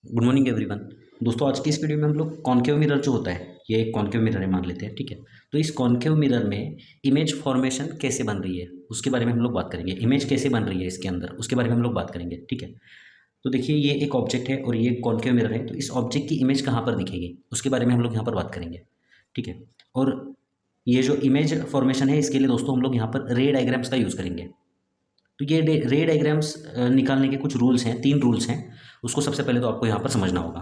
Good morning everyone. दोस्तों आज की इस वीडियो में हम लोग कॉनकेव मिरर जो होता है, ये एक कॉनकेव मिरर है मान लेते हैं, ठीक है। तो इस कॉनकेव मिरर में इमेज फॉर्मेशन कैसे बन रही है उसके बारे में हम लोग बात करेंगे। इमेज कैसे बन रही है इसके अंदर उसके बारे में हम लोग बात करेंगे, ठीक है। तो देखिए ये एक ऑब्जेक्ट है और ये एक कॉनकेव मिरर है, तो इस ऑब्जेक्ट की इमेज कहाँ पर दिखेगी उसके बारे में हम लोग यहाँ पर बात करेंगे, ठीक है। और ये जो इमेज फॉर्मेशन है इसके लिए दोस्तों हम लोग यहाँ पर रे डायग्राम्स का यूज़ करेंगे। तो ये रे डायग्राम्स निकालने के कुछ रूल्स हैं, 3 रूल्स हैं। उसको सबसे पहले तो आपको यहाँ पर समझना होगा।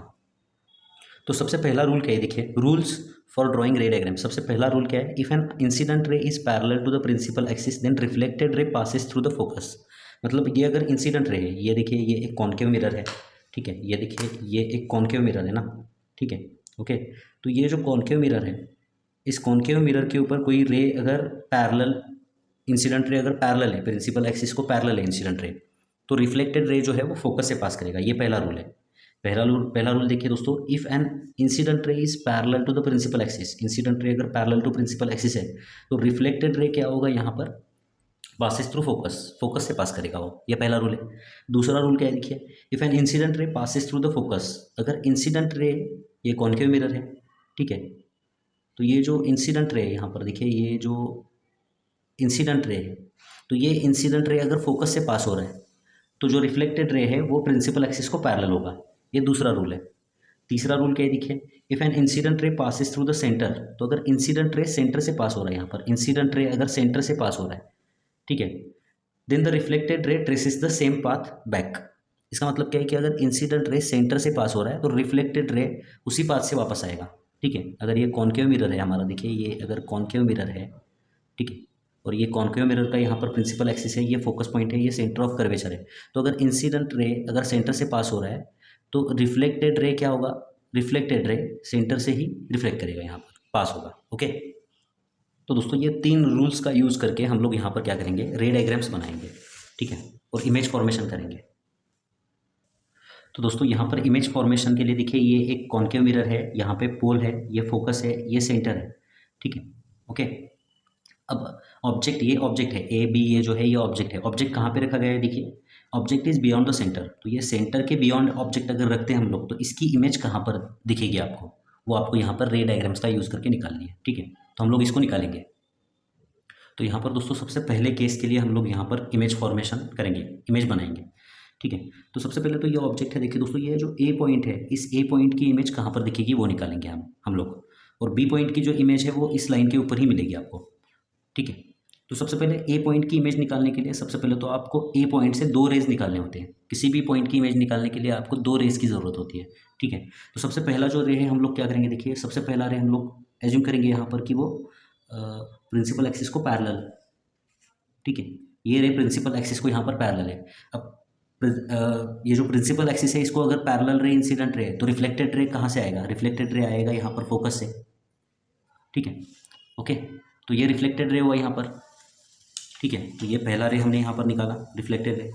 तो सबसे पहला रूल क्या है, देखिए rules for drawing ray diagram. सबसे पहला रूल क्या है, if an incident ray is parallel to the principal axis then reflected ray passes through the focus. मतलब ये अगर इंसिडेंट रे है, ये देखिए ये एक कॉनकेव मिरर है, ठीक है। ये देखिए ये एक कॉनकेव मिरर है ना, ठीक है, ओके। तो ये जो कॉनकेव मिरर है, इस कॉनकेव मिरर के ऊपर कोई रे अगर पैरेलल, इंसिडेंट रे अगर पैरेलल है, प्रिंसिपल एक्सिस को पैरेलल है इंसिडेंट रे, तो रिफ्लेक्टेड रे जो है वो फोकस से पास करेगा। ये पहला रूल है। पहला रूल देखिए दोस्तों, if an incident ray is parallel to the principal axis, incident ray अगर पैरेलल टू प्रिंसिपल एक्सिस है तो रिफ्लेक्टेड रे क्या होगा यहाँ पर, पासिस थ्रू फोकस, फोकस से पास करेगा वो। ये पहला रूल है। दूसरा रूल क्या है, देखिए इफ एन इंसिडेंट रे पासिस थ्रू द फोकस, अगर इंसिडेंट रे, ये कॉनकेव मिरर है, ठीक है। तो ये जो इंसिडेंट रे है यहाँ पर देखिए, ये जो इंसिडेंट रे है, तो ये इंसिडेंट रे अगर फोकस से पास हो रहा है तो जो रिफ्लेक्टेड रे है वो प्रिंसिपल एक्सिस को पैरेलल होगा। ये दूसरा रूल है। तीसरा रूल क्या है, देखिए इफ एन इंसिडेंट रे पासिस थ्रू द सेंटर, तो अगर इंसिडेंट रे सेंटर से पास हो रहा है, यहाँ पर इंसिडेंट रे अगर सेंटर से पास हो रहा है, ठीक है, then the reflected ray traces the same path back. इसका मतलब क्या है कि अगर इंसिडेंट रे सेंटर से पास हो रहा है तो रिफ्लेक्टेड रे उसी पाथ से वापस आएगा, ठीक है। अगर ये कॉनकेव मिरर है हमारा, देखिए ये अगर कॉनकेव मिरर है, ठीक है, और ये कॉनकेव मिरर का यहाँ पर प्रिंसिपल एक्सिस है, ये फोकस पॉइंट है, ये सेंटर ऑफ कर्वेचर है। तो अगर इंसिडेंट रे अगर सेंटर से पास हो रहा है तो रिफ्लेक्टेड रे क्या होगा, रिफ्लेक्टेड रे सेंटर से ही रिफ्लेक्ट करेगा, यहाँ पर पास होगा, ओके। तो दोस्तों ये 3 रूल्स का यूज़ करके हम लोग यहाँ पर क्या करेंगे, रे डायग्राम्स बनाएंगे, ठीक है, और इमेज फॉर्मेशन करेंगे। तो दोस्तों यहाँ पर इमेज फॉर्मेशन के लिए देखिए ये एक कॉनकेव मिरर है, यहाँ पे पोल है, ये फोकस है, ये सेंटर है, ठीक है, ओके। अब ऑब्जेक्ट, ये ऑब्जेक्ट है ए बी, ये जो है ये ऑब्जेक्ट है। ऑब्जेक्ट कहाँ पे रखा गया है, देखिए object is beyond the centre. तो ये सेंटर के बियॉन्ड ऑब्जेक्ट अगर रखते हैं हम लोग तो इसकी इमेज कहाँ पर दिखेगी आपको, वो आपको यहाँ पर रे डायग्राम्स का यूज़ करके निकालनी है, ठीक है। तो हम लोग इसको निकालेंगे। तो यहाँ पर दोस्तों सबसे पहले केस के लिए हम लोग यहाँ पर इमेज फॉर्मेशन करेंगे, इमेज बनाएंगे, ठीक है। तो सबसे पहले तो ये ऑब्जेक्ट है, देखिए दोस्तों ये जो ए पॉइंट है, इस ए पॉइंट की इमेज कहाँ पर दिखेगी वो निकालेंगे हम लोग। और बी पॉइंट की जो इमेज है वो इस लाइन के ऊपर ही मिलेगी आपको, ठीक है। तो सबसे पहले ए पॉइंट की इमेज निकालने के लिए सबसे पहले तो आपको ए पॉइंट से 2 रेज निकालने होते हैं। किसी भी पॉइंट की इमेज निकालने के लिए आपको 2 रेज की ज़रूरत होती है, ठीक है। तो सबसे पहला जो रे है हम लोग क्या करेंगे, देखिए सबसे पहला रे हम लोग एज्यूम करेंगे यहाँ पर कि वो प्रिंसिपल एक्सिस को पैरेलल, ठीक है। ये रे प्रिंसिपल एक्सिस को यहाँ पर पैरेलल है। अब ये जो प्रिंसिपल एक्सिस है इसको अगर पैरेलल रे इंसिडेंट रे तो रिफ्लेक्टेड रे कहाँ से आएगा, रिफ्लेक्टेड रे आएगा यहाँ पर फोकस से, ठीक है, ओके। तो ये रिफ्लेक्टेड रे हुआ यहाँ पर, ठीक है। तो ये पहला रे हमने यहाँ पर निकाला, रिफ्लेक्टेड रे।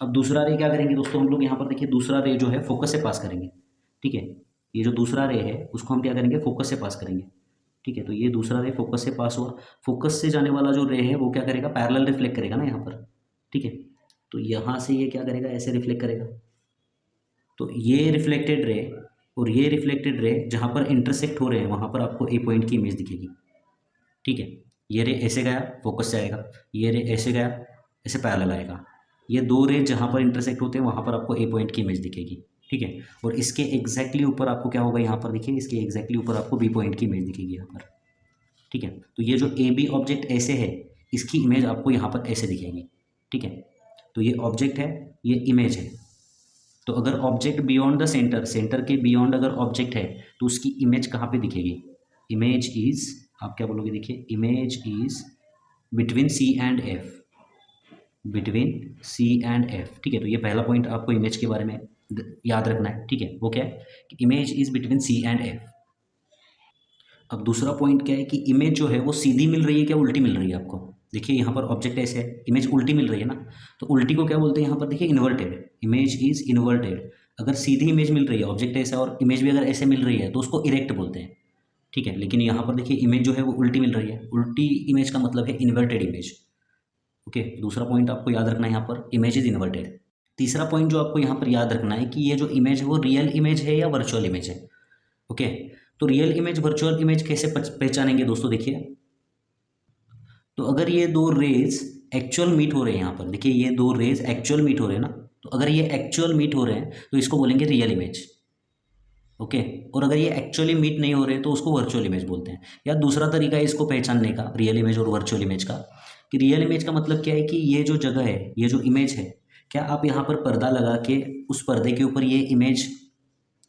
अब दूसरा रे क्या करेंगे दोस्तों, हम लोग यहाँ पर देखिए दूसरा रे जो है फोकस से पास करेंगे, ठीक है। ये जो दूसरा रे है उसको हम क्या करेंगे, फोकस से पास करेंगे, ठीक है। तो ये दूसरा रे फोकस से पास हुआ। फोकस से जाने वाला जो रे है वो क्या करेगा, पैरेलल रिफ्लेक्ट करेगा ना यहाँ पर, ठीक है। तो यहाँ से ये क्या करेगा, ऐसे रिफ्लेक्ट करेगा। तो ये रिफ्लेक्टेड रे और ये रिफ्लेक्टेड रे जहाँ पर इंटरसेक्ट हो रहे हैं वहाँ पर आपको ए पॉइंट की इमेज दिखेगी, ठीक है। ये रे ऐसे गया, फोकस से आएगा, ये रे ऐसे गया, ऐसे पैरेलल आएगा। ये 2 रे जहाँ पर इंटरसेक्ट होते हैं वहाँ पर आपको ए पॉइंट की इमेज दिखेगी, ठीक है। और इसके एग्जैक्टली ऊपर आपको क्या होगा, यहाँ पर देखिए इसके एग्जैक्टली ऊपर आपको बी पॉइंट की इमेज दिखेगी यहाँ पर, ठीक है। तो ये जो ए बी ऑब्जेक्ट ऐसे है, इसकी इमेज आपको यहाँ पर ऐसे दिखेगी, ठीक है। तो ये ऑब्जेक्ट है, ये इमेज है। तो अगर object beyond the centre, centre के बियॉन्ड अगर ऑब्जेक्ट है तो उसकी इमेज कहाँ पे दिखेगी, इमेज इज, आप क्या बोलोगे, देखिए image is between C and F, between C and F, ठीक है। तो ये पहला पॉइंट आपको इमेज के बारे में याद रखना है, ठीक है। वो क्या है कि image is between C and F. अब दूसरा पॉइंट क्या है कि इमेज जो है वो सीधी मिल रही है क्या उल्टी मिल रही है आपको। देखिए यहाँ पर ऑब्जेक्ट ऐसे है, इमेज उल्टी मिल रही है ना, तो उल्टी को क्या बोलते हैं यहाँ पर, देखिए इन्वर्टेड, इमेज इज इन्वर्टेड। अगर सीधी इमेज मिल रही है, ऑब्जेक्ट ऐसा और इमेज भी अगर ऐसे मिल रही है तो उसको इरेक्ट बोलते हैं, ठीक है। लेकिन यहाँ पर देखिए इमेज जो है वो उल्टी मिल रही है, उल्टी इमेज का मतलब है इन्वर्टेड इमेज, ओके। दूसरा पॉइंट आपको याद रखना है यहाँ पर, इमेज इज इन्वर्टेड। तीसरा पॉइंट जो आपको यहाँ पर याद रखना है कि ये जो इमेज है वो रियल इमेज है या वर्चुअल इमेज है। ओके, तो रियल इमेज वर्चुअल इमेज कैसे पहचानेंगे दोस्तों, देखिए। तो अगर ये दो रेज एक्चुअल मीट हो रहे हैं, यहाँ पर देखिए ये दो रेज एक्चुअल मीट हो रहे हैं ना, तो अगर ये एक्चुअल मीट हो रहे हैं तो इसको बोलेंगे रियल इमेज। ओके, और अगर ये एक्चुअली मीट नहीं हो रहे तो उसको वर्चुअल इमेज बोलते हैं। या दूसरा तरीका है इसको पहचानने का रियल इमेज और वर्चुअल इमेज का, कि रियल इमेज का मतलब क्या है कि ये जो जगह है, ये जो इमेज है, क्या आप यहाँ पर पर्दा लगा के उस पर्दे के ऊपर ये इमेज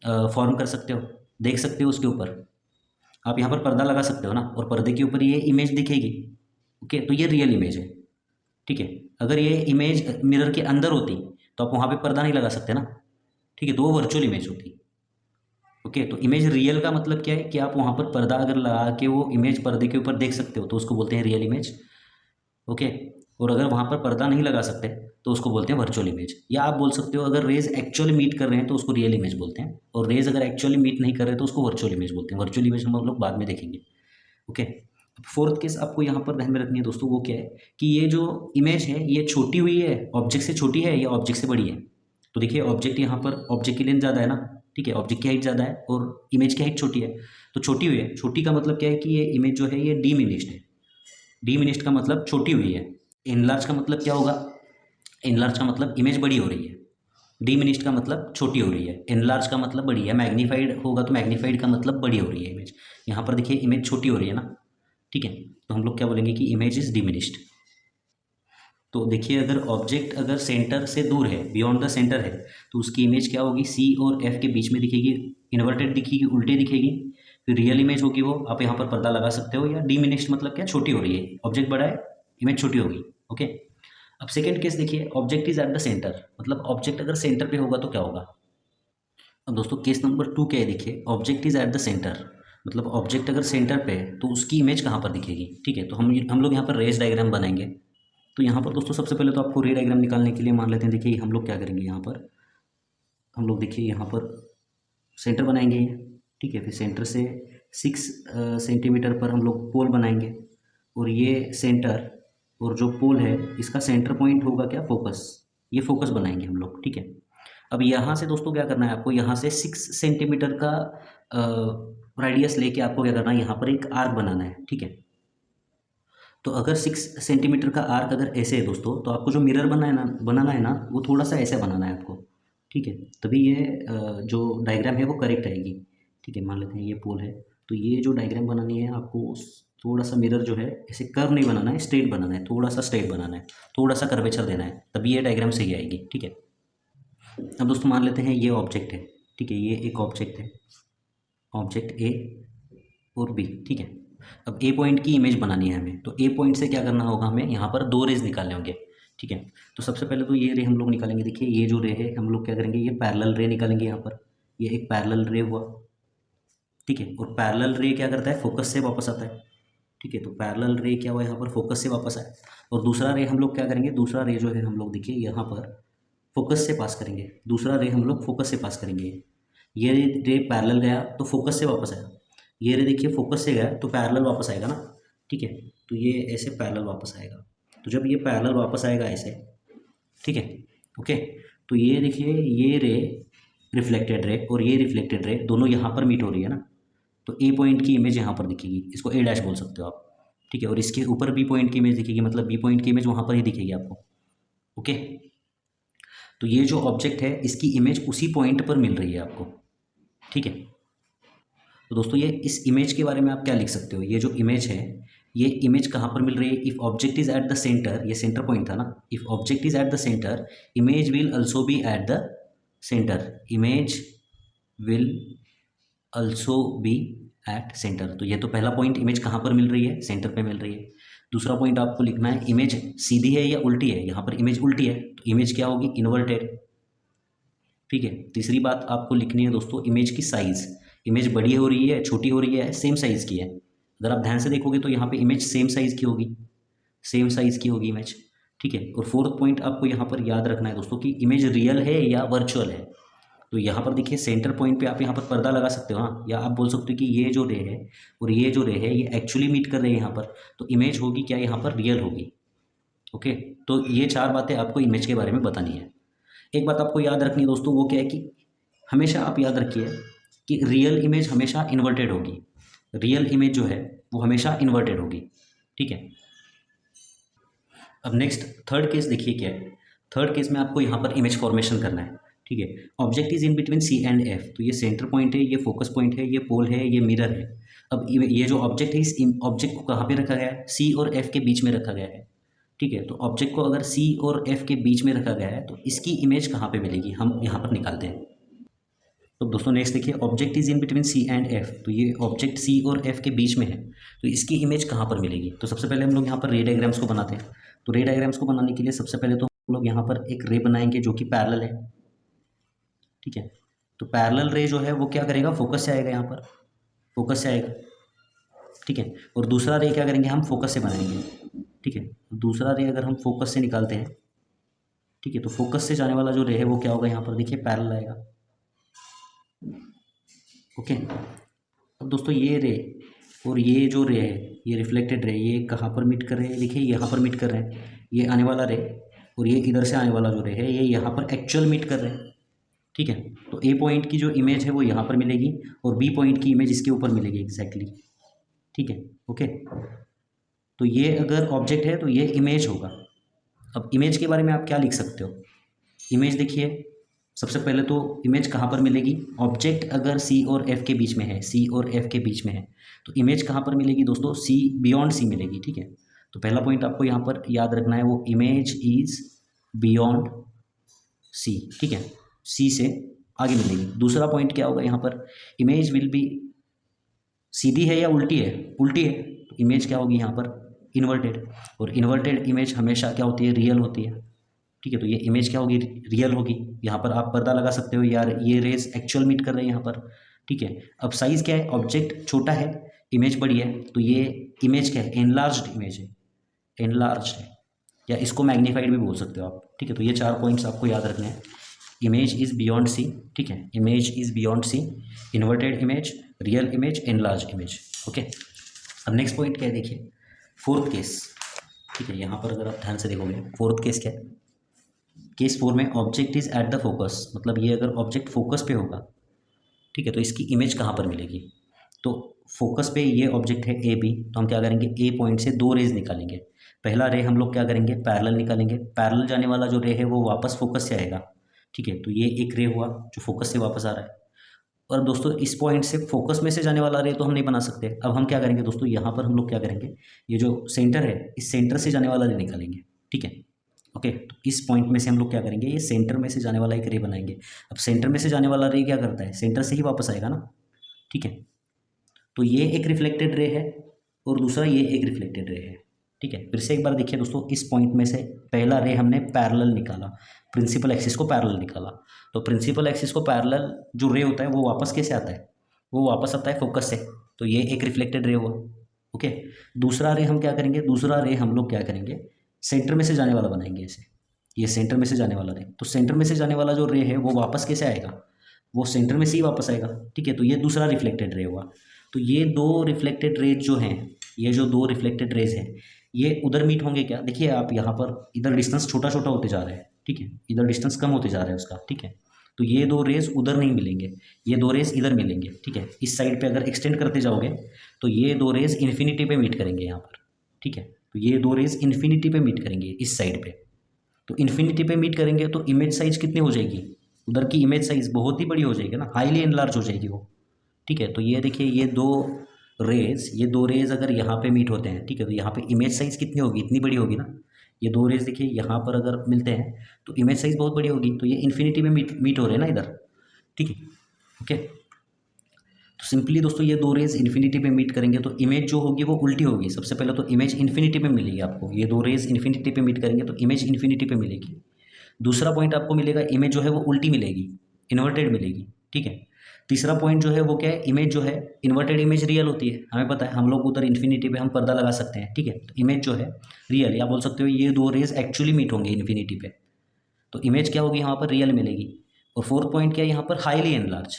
फॉर्म कर सकते हो, देख सकते हो उसके ऊपर। आप यहाँ पर पर्दा लगा सकते हो ना, और पर्दे के ऊपर ये इमेज दिखेगी। ओके, तो ये रियल इमेज है। ठीक है, अगर ये इमेज मिरर के अंदर होती तो आप वहाँ पे पर्दा नहीं लगा सकते ना। ठीक है, तो वो वर्चुअल इमेज होती। ओके, तो इमेज रियल का मतलब क्या है कि आप वहाँ पर पर्दा अगर लगा के वो इमेज पर्दे के ऊपर देख सकते हो तो उसको बोलते हैं रियल इमेज। ओके, और अगर वहाँ पर पर्दा नहीं लगा सकते तो उसको बोलते हैं वर्चुअल इमेज। या आप बोल सकते हो अगर रेज एक्चुअली मीट कर रहे हैं तो उसको रियल इमेज बोलते हैं, और रेज अगर एक्चुअली मीट नहीं कर रहे तो उसको वर्चुअल इमेज बोलते हैं। वर्चुअल इमेज हम लोग बाद में देखेंगे। ओके, फोर्थ केस आपको यहाँ पर ध्यान में रखनी है दोस्तों, वो क्या है कि ये जो इमेज है ये छोटी हुई है, ऑब्जेक्ट से छोटी है या ऑब्जेक्ट से बड़ी है। तो देखिए ऑब्जेक्ट यहाँ पर, ऑब्जेक्ट की लेंथ ज़्यादा है ना, ठीक है, ऑब्जेक्ट की हाइट ज़्यादा है और इमेज की हाइट छोटी है, तो छोटी हुई है। छोटी का मतलब क्या है कि ये इमेज जो है ये डीमिनिश्ड है। डीमिनिश्ड का मतलब छोटी हुई है। इनलार्ज का मतलब क्या होगा, इनलार्ज का मतलब इमेज बड़ी हो रही है। डीमिनिश्ड का मतलब छोटी हो रही है, इनलार्ज का मतलब बड़ी है। मैग्नीफाइड होगा तो मैग्नीफाइड का मतलब बड़ी हो रही है इमेज। यहाँ पर देखिए इमेज छोटी हो रही है ना, ठीक है, तो हम लोग क्या बोलेंगे कि इमेज इज डिमिनिश्ड। तो देखिए अगर ऑब्जेक्ट अगर सेंटर से दूर है, बियॉन्ड द सेंटर है, तो उसकी इमेज क्या होगी, सी और एफ के बीच में दिखेगी, इन्वर्टेड दिखेगी, उल्टे दिखेगी। फिर रियल इमेज होगी वो, आप यहाँ पर पर्दा लगा सकते हो। या डिमिनिश्ड मतलब क्या, छोटी हो रही है, ऑब्जेक्ट बड़ा है, इमेज छोटी होगी। ओके, अब सेकेंड केस देखिए, object is at the centre, मतलब ऑब्जेक्ट अगर सेंटर पे होगा तो क्या होगा। अब दोस्तों केस नंबर 2 क्या है, देखिए object is at the centre, मतलब ऑब्जेक्ट अगर सेंटर पे है तो उसकी इमेज कहाँ पर दिखेगी। ठीक है, तो हम लोग यहाँ पर रेज डायग्राम बनाएंगे। तो यहाँ पर दोस्तों सबसे पहले तो आपको रे डायग्राम निकालने के लिए मान लेते हैं, देखिए हम लोग क्या करेंगे, यहाँ पर हम लोग देखिए यहाँ पर सेंटर बनाएंगे। ठीक है, फिर सेंटर से 6 सेंटीमीटर पर हम लोग पोल बनाएंगे, और ये सेंटर और जो पोल है इसका सेंटर पॉइंट होगा क्या, फोकस। ये फोकस बनाएंगे हम लोग। ठीक है, अब यहाँ से दोस्तों क्या करना है आपको, यहाँ से 6 सेंटीमीटर का रेडियस लेके आपको क्या करना है, यहाँ पर एक आर्क बनाना है। ठीक है, तो अगर 6 सेंटीमीटर का आर्क अगर ऐसे है दोस्तों, तो आपको जो मिरर बनाना है ना वो थोड़ा सा ऐसे बनाना है आपको। ठीक है, तभी ये जो डायग्राम है वो करेक्ट आएगी। ठीक है, मान लेते हैं ये पोल है, तो ये जो डायग्राम बनानी है आपको, थोड़ा सा मिरर जो है ऐसे कर्व नहीं बनाना है, स्ट्रेट बनाना है, थोड़ा सा स्ट्रेट बनाना है, थोड़ा सा कर्वेचर देना है, तभी ये डायग्राम सही आएगी। ठीक है, अब दोस्तों मान लेते हैं ये ऑब्जेक्ट है। ठीक है, ये एक ऑब्जेक्ट है, ऑब्जेक्ट ए और बी। ठीक है, अब ए पॉइंट की इमेज बनानी है हमें, तो ए पॉइंट से क्या करना होगा, हमें यहाँ पर दो रेज निकालने होंगे। ठीक है, तो सबसे पहले तो ये रे हम लोग निकालेंगे। देखिए ये जो रे है हम लोग क्या करेंगे, ये पैरेलल रे निकालेंगे यहाँ पर। ये एक पैरेलल रे हुआ। ठीक है, और पैरेलल रे क्या करता है, फोकस से वापस आता है। ठीक है, तो पैरेलल रे क्या हुआ, यहाँ पर फोकस से वापस आया। और दूसरा रे हम लोग क्या करेंगे, दूसरा रे जो है हम लोग देखिए यहाँ पर फोकस से पास करेंगे। दूसरा रे हम लोग फोकस से पास करेंगे। ये रे पैरेलल गया तो फोकस से वापस आया। ये रे देखिए फोकस से गया तो पैरेलल वापस आएगा ना। ठीक है, तो ये ऐसे पैरेलल वापस आएगा। तो जब ये पैरेलल वापस आएगा ऐसे, ठीक है, ओके, तो ये देखिए ये रे रिफ्लेक्टेड रे और ये रिफ्लेक्टेड रे दोनों यहाँ पर मीट हो रही है ना, तो ए पॉइंट की इमेज यहाँ पर दिखेगी, इसको ए डैश बोल सकते हो आप। ठीक है, और इसके ऊपर बी पॉइंट की इमेज दिखेगी, मतलब बी पॉइंट की इमेज वहाँ पर ही दिखेगी आपको। ओके, तो ये जो ऑब्जेक्ट है इसकी इमेज उसी पॉइंट पर मिल रही है आपको। ठीक है, तो दोस्तों ये इस इमेज के बारे में आप क्या लिख सकते हो, ये जो इमेज है ये इमेज कहाँ पर मिल रही है, if object is at the centre, ये सेंटर पॉइंट था ना, if object is at the centre image will also be at the centre, image will also be at centre. तो ये तो पहला पॉइंट, इमेज कहाँ पर मिल रही है, सेंटर पे मिल रही है। दूसरा पॉइंट आपको लिखना है, इमेज सीधी है या उल्टी है, यहाँ पर इमेज उल्टी है तो इमेज क्या होगी, इन्वर्टेड। ठीक है, तीसरी बात आपको लिखनी है दोस्तों, इमेज की साइज़, इमेज बड़ी हो रही है, छोटी हो रही है, सेम साइज़ की है। अगर आप ध्यान से देखोगे तो यहाँ पे इमेज सेम साइज़ की होगी, सेम साइज़ की होगी इमेज। ठीक है, और फोर्थ पॉइंट आपको यहाँ पर याद रखना है दोस्तों कि इमेज रियल है या वर्चुअल है। तो यहाँ पर देखिए सेंटर पॉइंट पे आप यहाँ पर पर्दा लगा सकते हो ना, या आप बोल सकते हो कि ये जो रे है और ये जो रे है ये एक्चुअली मीट कर रहे हैं यहाँ पर, तो इमेज होगी क्या, यहाँ पर रियल होगी। ओके, तो ये चार बातें आपको इमेज के बारे में बतानी है। एक बात आपको याद रखनी है दोस्तों, वो क्या है कि हमेशा आप याद रखिए कि रियल इमेज हमेशा इन्वर्टेड होगी। रियल इमेज जो है वो हमेशा इन्वर्टेड होगी, ठीक है। अब नेक्स्ट थर्ड केस देखिए क्या है। थर्ड केस में आपको यहाँ पर इमेज फॉर्मेशन करना है, ठीक है। Object is in between C and F, तो ये सेंटर पॉइंट है, ये फोकस पॉइंट है, ये पोल है, ये मिरर है। अब ये जो ऑब्जेक्ट है, इस ऑब्जेक्ट को कहाँ पे रखा गया है? सी और एफ के बीच में रखा गया है, ठीक है। तो ऑब्जेक्ट को अगर सी और एफ के बीच में रखा गया है तो इसकी इमेज कहाँ पे मिलेगी, हम यहाँ पर निकालते हैं। तो दोस्तों नेक्स्ट देखिए, object is in between C and F, तो ये ऑब्जेक्ट सी और एफ के बीच में है, तो इसकी इमेज कहाँ पर मिलेगी? तो सबसे पहले हम लोग यहाँ पर रे डायग्राम्स को बनाते हैं। तो रे डायग्राम्स को बनाने के लिए सबसे पहले तो हम लोग यहाँ पर एक रे बनाएंगे जो कि पैरेलल है, ठीक है। तो पैरेलल रे जो है वो क्या करेगा? फोकस से आएगा, यहाँ पर फोकस से आएगा, ठीक है। और दूसरा रे क्या करेंगे? हम फोकस से बनाएंगे, ठीक है। दूसरा रे अगर हम फोकस से निकालते हैं, ठीक है, तो फोकस से जाने वाला जो रे है वो क्या होगा? यहाँ पर देखिए पैरेलल आएगा, ओके। अब दोस्तों ये रे और ये जो रे है, ये रिफ्लेक्टेड रे, ये कहाँ पर मीट कर रहे हैं? देखिए यहाँ पर मीट कर रहे हैं, ये आने वाला रे और ये इधर से आने वाला जो रे है ये यहाँ पर एक्चुअल मीट कर रहे हैं, ठीक है। तो ए पॉइंट की जो इमेज है वो यहाँ पर मिलेगी और बी पॉइंट की इमेज इसके ऊपर मिलेगी एग्जैक्टली, ठीक है, ओके। तो ये अगर ऑब्जेक्ट है तो ये इमेज होगा। अब इमेज के बारे में आप क्या लिख सकते हो? इमेज देखिए, सबसे पहले तो इमेज कहाँ पर मिलेगी? ऑब्जेक्ट अगर सी और एफ के बीच में है, सी और एफ के बीच में है, तो इमेज कहाँ पर मिलेगी दोस्तों? सी, बियॉन्ड सी मिलेगी, ठीक है। तो पहला पॉइंट आपको यहाँ पर याद रखना है, वो इमेज इज बियॉन्ड सी, ठीक है, सी से आगे मिलेगी। दूसरा पॉइंट क्या होगा यहाँ पर? इमेज विल बी, सीधी है या उल्टी है? उल्टी है, तो इमेज क्या होगी यहाँ पर? इन्वर्टेड, और इन्वर्टेड इमेज हमेशा क्या होती है? रियल होती है, ठीक है। तो ये इमेज क्या होगी? रियल होगी। यहाँ पर आप पर्दा लगा सकते हो यार, ये रेज एक्चुअल मीट कर रहे हैं यहाँ पर, ठीक है। अब साइज़ क्या है? ऑब्जेक्ट छोटा है, इमेज बड़ी है, तो ये इमेज क्या है? एनलार्ज्ड इमेज है, एनलार्ज्ड है, या इसको मैग्नीफाइड भी बोल सकते हो आप, ठीक है। तो ये 4 पॉइंट्स आपको याद रखने हैं। इमेज इज़ बियॉन्ड सी, ठीक है, image is beyond C, inverted image, real image, enlarge image, okay. अब नेक्स्ट पॉइंट क्या है देखिए, फोर्थ केस, ठीक है। यहाँ पर अगर आप ध्यान से देखोगे, फोर्थ केस क्या है? केस 4 में object is at the focus, मतलब ये अगर ऑब्जेक्ट फोकस पे होगा, ठीक है, तो इसकी इमेज कहाँ पर मिलेगी? तो फोकस पे ये ऑब्जेक्ट है ए बी, तो हम क्या करेंगे? ए पॉइंट से 2 रेज निकालेंगे। पहला रे हम लोग क्या करेंगे? पैरेलल निकालेंगे। पैरेलल जाने वाला जो रे है वो वापस फोकस से आएगा, ठीक है। तो ये एक रे हुआ जो फोकस से वापस आ रहा है। और दोस्तों इस पॉइंट से फोकस में से जाने वाला रे तो हम नहीं बना सकते। अब हम क्या करेंगे दोस्तों? यहाँ पर हम लोग क्या करेंगे? ये जो सेंटर है, इस सेंटर से जाने वाला रे निकालेंगे, ठीक है, ओके। तो इस पॉइंट में से हम लोग क्या करेंगे? ये सेंटर में से जाने वाला एक रे बनाएंगे। अब सेंटर में से जाने वाला रे क्या करता है? सेंटर से ही वापस आएगा ना, ठीक है। तो ये एक रिफ्लेक्टेड रे है और दूसरा ये एक रिफ्लेक्टेड रे है, ठीक है। फिर से एक बार देखिए दोस्तों, इस पॉइंट में से पहला रे हमने पैरेलल निकाला, प्रिंसिपल एक्सिस को पैरेलल निकाला। तो प्रिंसिपल एक्सिस को पैरेलल जो रे होता है वो वापस कैसे आता है? वो वापस आता है फोकस से, तो ये एक रिफ्लेक्टेड रे हुआ, ओके। दूसरा रे हम क्या करेंगे? दूसरा रे हम लोग क्या करेंगे? सेंटर में से जाने वाला बनाएंगे ऐसे, ये सेंटर में से जाने वाला रे। तो सेंटर में से जाने वाला जो रे है वो वापस कैसे आएगा? वो सेंटर में से ही वापस आएगा, ठीक है। तो ये दूसरा रिफ्लेक्टेड रे हुआ। तो ये 2 रिफ्लेक्टेड रेज जो हैं, ये जो 2 रिफ्लेक्टेड रेज हैं, ये उधर मीट होंगे क्या? देखिए आप यहाँ पर इधर डिस्टेंस छोटा छोटा होते जा रहा है, ठीक है, इधर डिस्टेंस कम होते जा रहा है उसका, ठीक है। तो ये 2 रेज उधर नहीं मिलेंगे, ये 2 रेज इधर मिलेंगे, ठीक है। इस साइड पे अगर एक्सटेंड करते जाओगे तो ये 2 रेज इन्फिनिटी पे मीट करेंगे यहाँ पर, ठीक है। तो ये 2 रेज इन्फिनिटी पे मीट करेंगे इस साइड पे। तो इन्फिनिटी पे मीट करेंगे तो इमेज साइज कितनी हो जाएगी? उधर की इमेज साइज बहुत ही बड़ी हो जाएगी ना, हाईली एनलार्ज हो जाएगी वो, ठीक है। तो ये देखिए, ये 2 रेज अगर यहाँ पे मीट होते हैं, ठीक है, तो यहाँ पे इमेज साइज कितनी होगी? इतनी बड़ी होगी ना। ये 2 रेज देखिए यहाँ पर अगर मिलते हैं तो इमेज साइज बहुत बड़ी होगी, तो ये इन्फिनिटी में मीट हो रहे हैं ना इधर, ठीक है, ओके। तो सिंपली दोस्तों ये 2 रेज इन्फिनिटी पे मीट करेंगे तो इमेज जो होगी वो उल्टी होगी। सबसे पहले तो इमेज इन्फिनिटी पे मिलेगी आपको, ये 2 रेज इन्फिनिटी पे मीट करेंगे तो इमेज इन्फिनिटी पे मिलेगी। दूसरा पॉइंट आपको मिलेगा, इमेज जो है वो उल्टी मिलेगी, इन्वर्टेड मिलेगी, ठीक है। तीसरा पॉइंट जो है वो क्या है? इमेज जो है, इन्वर्टेड इमेज रियल होती है, हमें पता है, हम लोग उधर इन्फिनिटी पे हम पर्दा लगा सकते हैं, ठीक है। तो इमेज जो है रियल, या बोल सकते हो ये 2 रेज एक्चुअली मीट होंगे इन्फिनिटी पे, तो इमेज क्या होगी? यहाँ पर रियल मिलेगी। और फोर्थ पॉइंट क्या है यहाँ पर? Highly enlarge.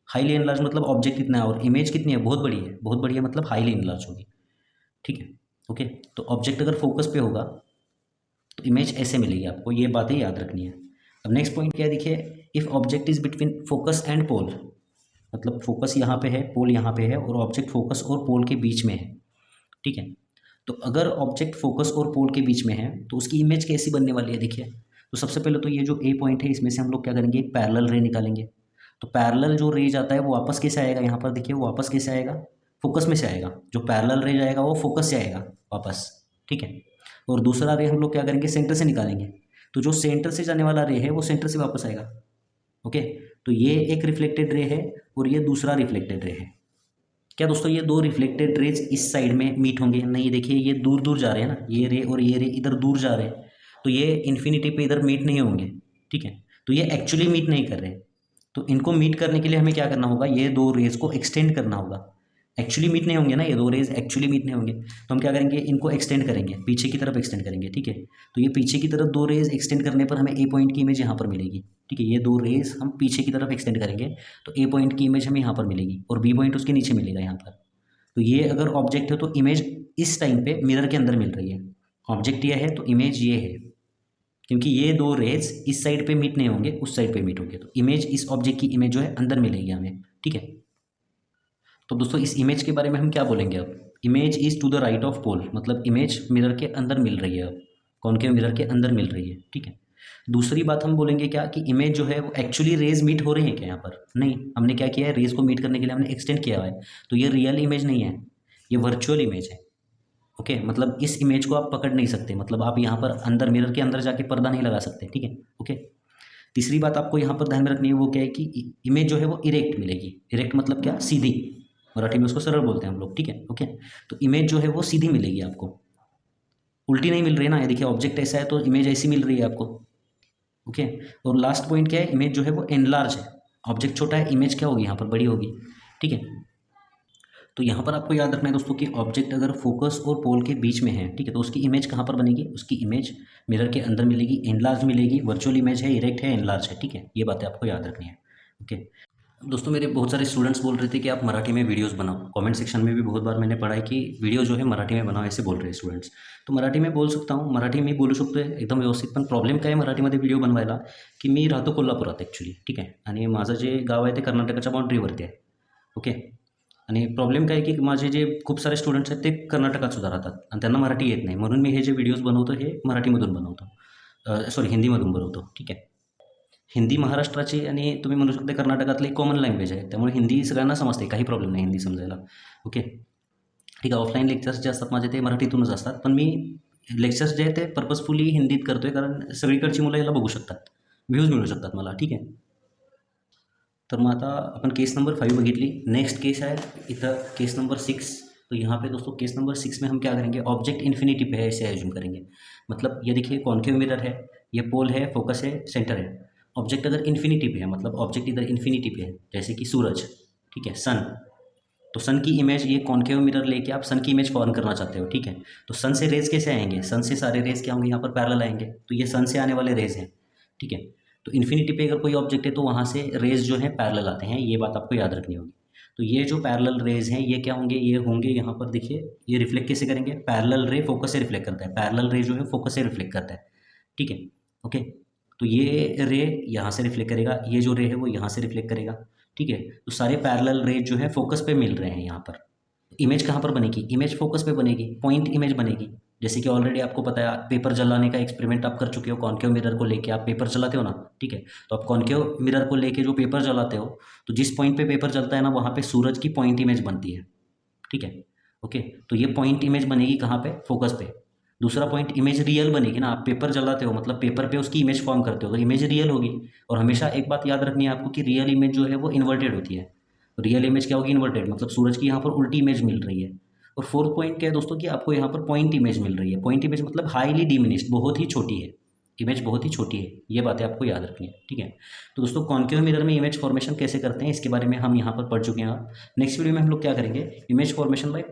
हाईली एनलार्ज मतलब ऑब्जेक्ट कितना है और इमेज कितनी है? बहुत बड़ी है, बहुत बड़ी है मतलब हाईली एनलार्ज होगी, ठीक है, ओके। तो ऑब्जेक्ट अगर फोकस पे होगा तो इमेज ऐसे मिलेगी आपको, ये बातें याद रखनी है। अब नेक्स्ट पॉइंट क्या है देखिए, if object is between focus and pole, मतलब फोकस यहाँ पे है, पोल यहाँ पे है, और ऑब्जेक्ट फोकस और पोल के बीच में है, ठीक है। तो अगर ऑब्जेक्ट फोकस और पोल के बीच में है तो उसकी इमेज कैसी बनने वाली है देखिए। तो सबसे पहले तो ये जो ए पॉइंट है इसमें से हम लोग क्या करेंगे, एक पैरेलल रे निकालेंगे। तो पैरेलल जो रे जाता है वो वापस कैसे आएगा, यहाँ पर देखिए वो वापस कैसे आएगा, फोकस में से आएगा। जो पैरेलल रे जाएगा वो फोकस से आएगा वापस, ठीक है। और दूसरा रे हम लोग क्या करेंगे, सेंटर से निकालेंगे। तो जो सेंटर से जाने वाला रे है वो सेंटर से वापस आएगा, ओके। तो ये एक रिफ्लेक्टेड रे है और ये दूसरा रिफ्लेक्टेड रे है। क्या दोस्तों ये दो रिफ्लेक्टेड रेज इस साइड में मीट होंगे? नहीं, देखिए ये दूर दूर जा रहे हैं ना, ये रे और ये रे इधर दूर जा रहे हैं, तो ये इन्फिनिटी पे इधर मीट नहीं होंगे, ठीक है। तो ये एक्चुअली मीट नहीं कर रहे। तो इनको मीट करने के लिए हमें क्या करना होगा, ये दो रेज को एक्सटेंड करना होगा। एक्चुअली मीट नहीं होंगे ना, ये दो रेज एक्चुअली मीट नहीं होंगे, तो हम क्या करेंगे, इनको एक्सटेंड करेंगे, पीछे की तरफ एक्सटेंड करेंगे, ठीक है। तो ये पीछे की तरफ दो रेज एक्सटेंड करने पर हमें ए पॉइंट की इमेज यहाँ पर मिलेगी, ठीक है। ये दो रेज हम पीछे की तरफ एक्सटेंड करेंगे तो ए पॉइंट की इमेज हमें यहाँ पर मिलेगी और बी पॉइंट उसके नीचे मिलेगा यहाँ पर। तो ये अगर ऑब्जेक्ट है तो इमेज इस टाइम पे मिरर के अंदर मिल रही है। ऑब्जेक्ट ये है तो इमेज ये है, क्योंकि ये दो रेज इस साइड पे मीट नहीं होंगे, उस साइड पे मीट होंगे, तो इमेज इस ऑब्जेक्ट की इमेज जो है अंदर मिलेगी हमें, ठीक है। तो दोस्तों इस इमेज के बारे में हम क्या बोलेंगे अब, image is to the right of pole, मतलब इमेज मिरर के अंदर मिल रही है, अब कॉनकेव मिरर के अंदर मिल रही है, ठीक है। दूसरी बात हम बोलेंगे क्या कि इमेज जो है वो एक्चुअली रेज मीट हो रही है क्या यहाँ पर? नहीं, हमने क्या किया है, रेज को मीट करने के लिए हमने एक्सटेंड किया है, तो ये रियल इमेज नहीं है, ये वर्चुअल इमेज है, ओके। मतलब इस इमेज को आप पकड़ नहीं सकते, मतलब आप यहाँ पर अंदर मिरर के अंदर जाके पर्दा नहीं लगा सकते, ठीक है, ओके। तीसरी बात आपको यहाँ पर ध्यान में रखनी है, वो क्या है कि इमेज जो है वो इरेक्ट मिलेगी। इरेक्ट मतलब क्या, सीधी, मराठी में उसको सरल बोलते हैं हम लोग, ठीक है, ओके। तो इमेज जो है वो सीधी मिलेगी आपको, उल्टी नहीं मिल रही है ना। ये देखिए ऑब्जेक्ट ऐसा है तो इमेज ऐसी मिल रही है आपको, ओके। और लास्ट पॉइंट क्या है, इमेज जो है वो एनलार्ज है। ऑब्जेक्ट छोटा है, इमेज क्या होगी यहाँ पर, बड़ी होगी, ठीक है। तो यहाँ पर आपको याद रखना है दोस्तों कि ऑब्जेक्ट अगर फोकस और पोल के बीच में है, ठीक है, तो उसकी इमेज कहाँ पर बनेगी, उसकी इमेज मिरर के अंदर मिलेगी, एनलार्ज मिलेगी। वर्चुअल इमेज है, इरेक्ट है, एनलार्ज है, ठीक है। ये बातें आपको याद रखनी है, ओके। दोस्तों मेरे बहुत सारे स्टूडेंट्स बोल रहे थे कि आप मराठी में वीडियोस बनाओ। कमेंट सेक्शन में भी बहुत बार मैंने पढ़ा है कि वीडियो जो है मराठी में बनाओ, ऐसे बोल रहे हैं स्टूडेंट्स। तो मराठी में बोल सकता हूँ, मराठी में बोलू शकतो एकदम व्यवस्थित, पण प्रॉब्लेम काय आहे मराठीमध्ये व्हिडिओ बनवायला, की मी राहतो कोल्हापुरात ॲक्च्युली, ठीक आहे, आणि माझं जे गाव आहे ते कर्नाटकाच्या बाउंड्रीवरती आहे, ओके। आणि प्रॉब्लेम काय आहे की माझे जे खूप सारे स्टुडंट्स आहेत ते कर्नाटकात सुद्धा राहतात आणि त्यांना मराठी येत नाही, म्हणून मी हे जे व्हिडिओज बनवतो हे मराठीमधून बनवतो, सॉरी हिंदीमधून बनवतो, ठीक आहे। हिंदी महाराष्ट्राची आणि तुम्ही म्हणू शकता कर्नाटकातली कॉमन लँग्वेज आहे, त्यामुळे हिंदी सगळ्यांना समजते, काही प्रॉब्लेम नाही हिंदी समजायला, ओके, ठीक आहे। ऑफलाईन लेक्चर्स जे असतात माझे ते मराठीतूनच असतात, पण मी लेक्चर्स जे आहेत ते पर्पजफुली हिंदीत करतो आहे, कारण सगळीकडची मुलं याला बघू शकतात, व्ह्यूज मिळू शकतात मला, ठीक आहे। तर मग आता अपन केस नंबर 5 बघितली। नेक्स्ट केस है इधर केस नंबर 6। तो यहाँ पे दोस्तों केस नंबर 6 में हम क्या करेंगे, ऑब्जेक्ट इन्फिनिटी पे है ऐसे एज्यूम करेंगे। मतलब ये देखिए कॉन्केव मिरर है, ये पोल है, फोकस है, सेंटर है। ऑब्जेक्ट अगर इन्फिनिटी पे है, मतलब ऑब्जेक्ट इधर इन्फिनिटी पे है, जैसे कि सूरज, ठीक है, सन। तो सन की इमेज, ये कॉन्केव मिरर लेके आप सन की इमेज फॉर्म करना चाहते हो, ठीक है। तो सन से रेज कैसे आएंगे, सन से सारे रेज क्या होंगे, यहाँ पर पैरेलल आएंगे, तो ये सन से आने वाले रेज हैं, ठीक है। तो इन्फिनिटी पे अगर कोई ऑब्जेक्ट है तो वहाँ से रेज जो है पैरेलल आते हैं, ये बात आपको याद रखनी होगी। तो ये जो पैरेलल रेज हैं ये क्या होंगे, ये होंगे यहाँ पर देखिए, ये रिफ्लेक्ट कैसे करेंगे, पैरेलल रे फोकस से रिफ्लेक्ट करता है, पैरेलल रे जो है फोकस से रिफ्लेक्ट करता है, ठीक है, ओके। तो ये रे यहाँ से रिफ्लेक्ट करेगा, ये जो रे है वो यहाँ से रिफ्लेक्ट करेगा, ठीक है। तो सारे पैरेलल रे जो है फोकस पे मिल रहे हैं यहाँ पर। इमेज कहाँ पर बनेगी, इमेज फोकस पे बनेगी, पॉइंट इमेज बनेगी। जैसे कि ऑलरेडी आपको पता है, पेपर जलाने का एक्सपेरिमेंट आप कर चुके हो, कॉन्केव मिरर को लेके आप पेपर जलाते हो ना, ठीक है। तो आप कॉन्केव मिरर को लेके जो पेपर जलाते हो, तो जिस पॉइंट पे पेपर जलता है ना, वहाँ पे सूरज की पॉइंट इमेज बनती है, ठीक है, ओके। तो ये पॉइंट इमेज बनेगी कहाँ पे, फोकस पे। दूसरा पॉइंट इमेज रियल बनेगी ना, आप पेपर जलाते हो मतलब पेपर पे उसकी इमेज फॉर्म करते हो, तो इमेज रियल होगी। और हमेशा एक बात याद रखनी है आपको कि रियल इमेज जो है वो इन्वर्टेड होती है। रियल इमेज क्या होगी, इन्वर्टेड, मतलब सूरज की यहाँ पर उल्टी इमेज मिल रही है। और फोर्थ पॉइंट क्या है दोस्तों कि आपको यहाँ पर पॉइंट इमेज मिल रही है। पॉइंट इमेज मतलब हाईली डिमिनिश्ड, बहुत ही छोटी है, इमेज बहुत ही छोटी है, ये बातें आपको याद रखनी है, ठीक है। तो दोस्तों कॉन्केव मिरर में इमेज फॉर्मेशन कैसे करते हैं इसके बारे में हम यहाँ पर पढ़ चुके हैं। नेक्स्ट वीडियो में हम लोग क्या करेंगे, image formation by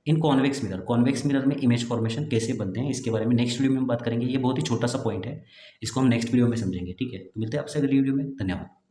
in convex mirror, convex mirror में इमेज फॉर्मेशन कैसे बनते हैं इसके बारे में नेक्स्ट वीडियो में हम बात करेंगे। ये बहुत ही छोटा सा पॉइंट है, इसको हम नेक्स्ट वीडियो में समझेंगे, ठीक है। तो मिलते हैं आपसे अगली वीडियो में, धन्यवाद।